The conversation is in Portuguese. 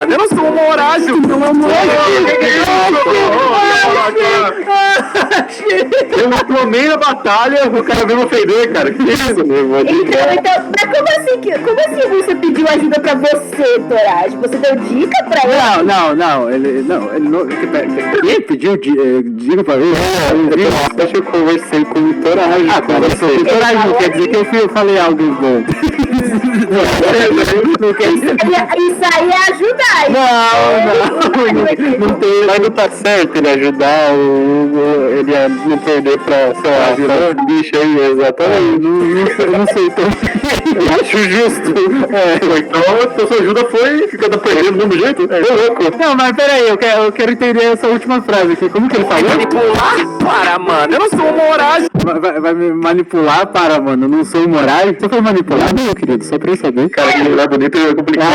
Eu não sou um Horácio. Pelo amor Eu me tomei na batalha, o cara veio me ofender, cara. Que isso, meu? Então, mas como assim você pediu ajuda pra você, Toraji? Você deu dica pra ele? Não, ele não... Quem pediu dica pra ele? Acho que eu conversei com o Toraji. Toraji não quer dizer que eu falei algo bom. Isso aí é ajudar. Não tem... Mas não tá certo ele ajudar ele a não perder pra, sei lá, bicho aí, exatamente. Não sei, então... Eu acho justo. Então a sua ajuda foi ficando perdendo do mesmo jeito? Louco. Não, mas peraí, eu quero entender essa última frase aqui. Como que ele falou? Manipular? Para, mano. Eu não sou um Horácio. Vai me manipular? Para, mano. Eu não sou o Moraes. Você foi manipulado, meu querido? Só pra eu saber. Cara, que lembrar bonito é complicado.